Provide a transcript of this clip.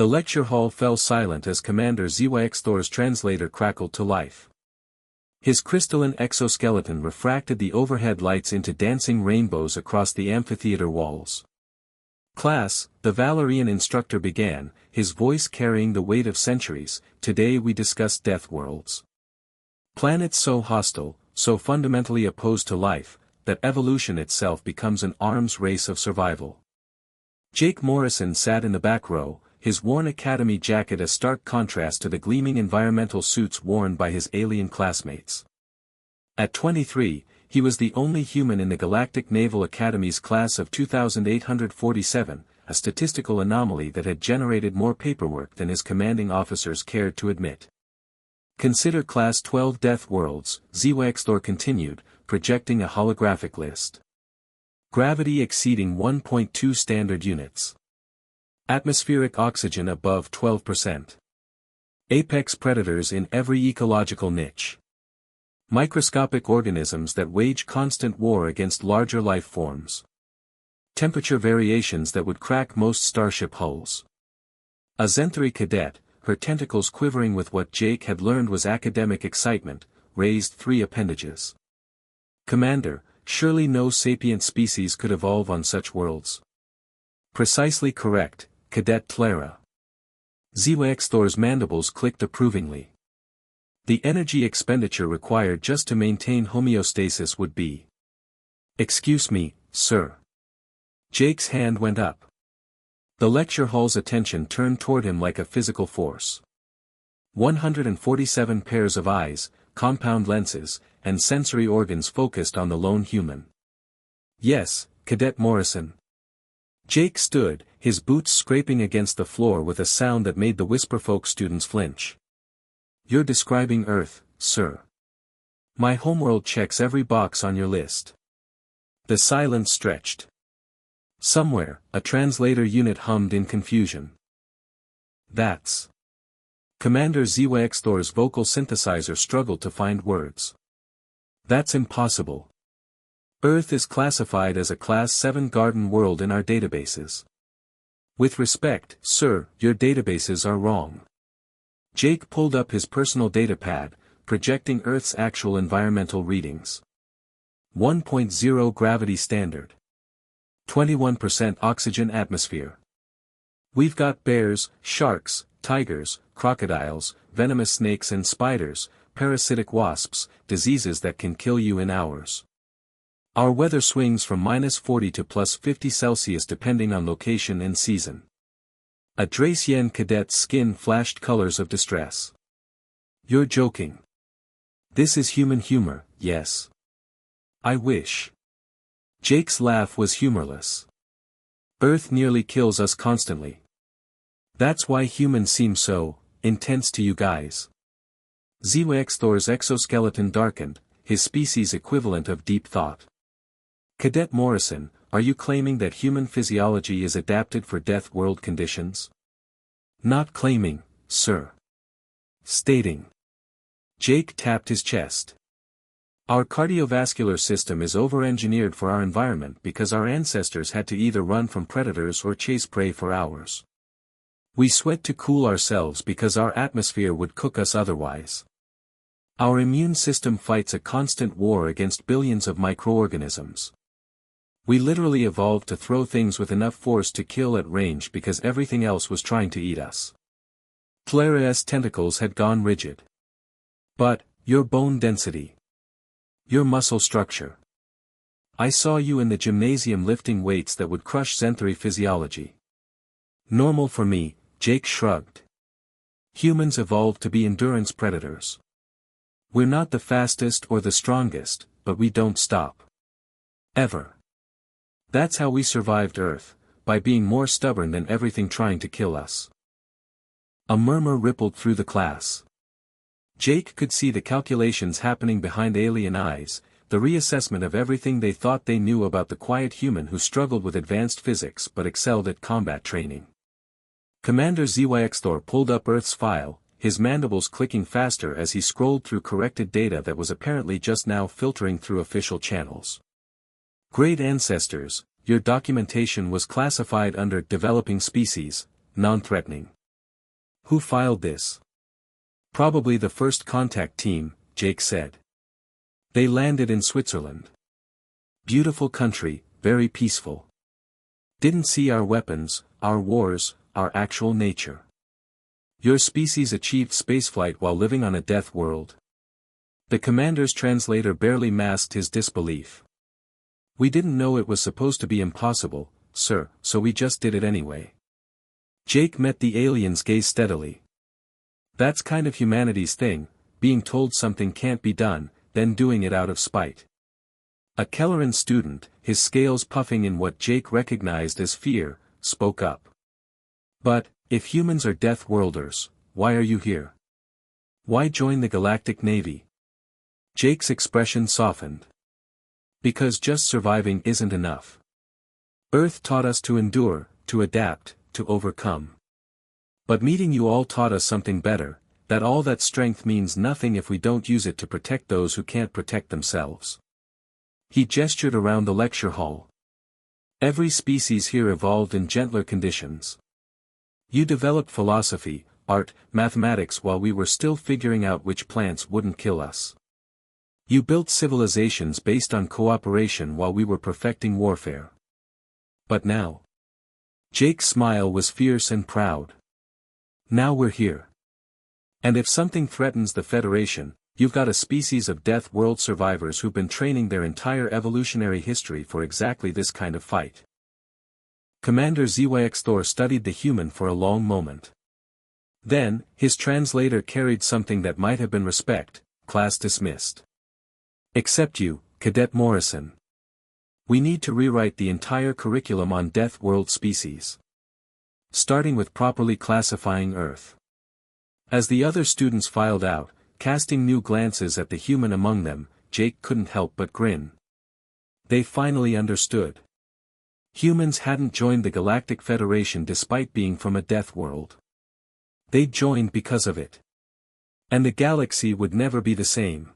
The lecture hall fell silent as Commander ZYX-Thor's translator crackled to life. His crystalline exoskeleton refracted the overhead lights into dancing rainbows across the amphitheater walls. "Class," the Valerian instructor began, his voice carrying the weight of centuries, "today we discuss death worlds. Planets so hostile, so fundamentally opposed to life, that evolution itself becomes an arms race of survival." Jake Morrison sat in the back row, his worn academy jacket a stark contrast to the gleaming environmental suits worn by his alien classmates. At 23, he was the only human in the Galactic Naval Academy's class of 2847, a statistical anomaly that had generated more paperwork than his commanding officers cared to admit. "Consider Class 12 Death Worlds," ZYX-Thor continued, projecting a holographic list. "Gravity exceeding 1.2 standard units. Atmospheric oxygen above 12%. Apex predators in every ecological niche. Microscopic organisms that wage constant war against larger life forms. Temperature variations that would crack most starship hulls." A Zenthari cadet, her tentacles quivering with what Jake had learned was academic excitement, raised 3 appendages. "Commander, surely no sapient species could evolve on such worlds." "Precisely correct, Cadet Clara." ZYX-Thor's mandibles clicked approvingly. "The energy expenditure required just to maintain homeostasis would be—" "Excuse me, sir." Jake's hand went up. The lecture hall's attention turned toward him like a physical force. 147 pairs of eyes, compound lenses, and sensory organs focused on the lone human. "Yes, Cadet Morrison." Jake stood, his boots scraping against the floor with a sound that made the Whisperfolk students flinch. "You're describing Earth, sir. My homeworld checks every box on your list." The silence stretched. Somewhere, a translator unit hummed in confusion. "That's..." Commander ZYX-Thor's vocal synthesizer struggled to find words. "That's impossible. Earth is classified as a Class 7 garden world in our databases." "With respect, sir, your databases are wrong." Jake pulled up his personal datapad, projecting Earth's actual environmental readings. 1.0 gravity standard. 21% oxygen atmosphere. We've got bears, sharks, tigers, crocodiles, venomous snakes and spiders, parasitic wasps, diseases that can kill you in hours. Our weather swings from -40 to +50 Celsius depending on location and season. A Dracian cadet's skin flashed colors of distress. "You're joking. This is human humor, yes. I wish." Jake's laugh was humorless. "Earth nearly kills us constantly. That's why humans seem so intense to you guys." ZYX-Thor's exoskeleton darkened, his species equivalent of deep thought. "Cadet Morrison, are you claiming that human physiology is adapted for death world conditions?" "Not claiming, sir. Stating." Jake tapped his chest. "Our cardiovascular system is over-engineered for our environment because our ancestors had to either run from predators or chase prey for hours. We sweat to cool ourselves because our atmosphere would cook us otherwise. Our immune system fights a constant war against billions of microorganisms. We literally evolved to throw things with enough force to kill at range because everything else was trying to eat us." Clara's tentacles had gone rigid. "But, your bone density. Your muscle structure. I saw you in the gymnasium lifting weights that would crush Zenthari physiology." "Normal for me," Jake shrugged. "Humans evolved to be endurance predators. We're not the fastest or the strongest, but we don't stop. Ever. That's how we survived Earth, by being more stubborn than everything trying to kill us." A murmur rippled through the class. Jake could see the calculations happening behind alien eyes, the reassessment of everything they thought they knew about the quiet human who struggled with advanced physics but excelled at combat training. Commander ZYX-Thor pulled up Earth's file, his mandibles clicking faster as he scrolled through corrected data that was apparently just now filtering through official channels. "Great ancestors, your documentation was classified under developing species, non-threatening. Who filed this? Probably the first contact team, Jake said. They landed in Switzerland. Beautiful country, very peaceful. Didn't see our weapons, our wars, our actual nature. Your species achieved spaceflight while living on a death world. The commander's translator barely masked his disbelief. We didn't know it was supposed to be impossible, sir, so we just did it anyway. Jake met the alien's gaze steadily. That's kind of humanity's thing, being told something can't be done, then doing it out of spite. A Kelleran student, his scales puffing in what Jake recognized as fear, spoke up. But, if humans are death worlders, why are you here? Why join the Galactic Navy? Jake's expression softened. Because just surviving isn't enough. Earth taught us to endure, to adapt, to overcome. But meeting you all taught us something better, that all that strength means nothing if we don't use it to protect those who can't protect themselves. He gestured around the lecture hall. Every species here evolved in gentler conditions. You developed philosophy, art, mathematics while we were still figuring out which plants wouldn't kill us. You built civilizations based on cooperation while we were perfecting warfare. But now? Jake's smile was fierce and proud. Now we're here. And if something threatens the Federation, you've got a species of death world survivors who've been training their entire evolutionary history for exactly this kind of fight. Commander ZYX Thor studied the human for a long moment. Then, his translator carried something that might have been respect, class dismissed. Except you, Cadet Morrison. We need to rewrite the entire curriculum on death world species. Starting with properly classifying Earth. As the other students filed out, casting new glances at the human among them, Jake couldn't help but grin. They finally understood. Humans hadn't joined the Galactic Federation despite being from a death world. They'd joined because of it. And the galaxy would never be the same.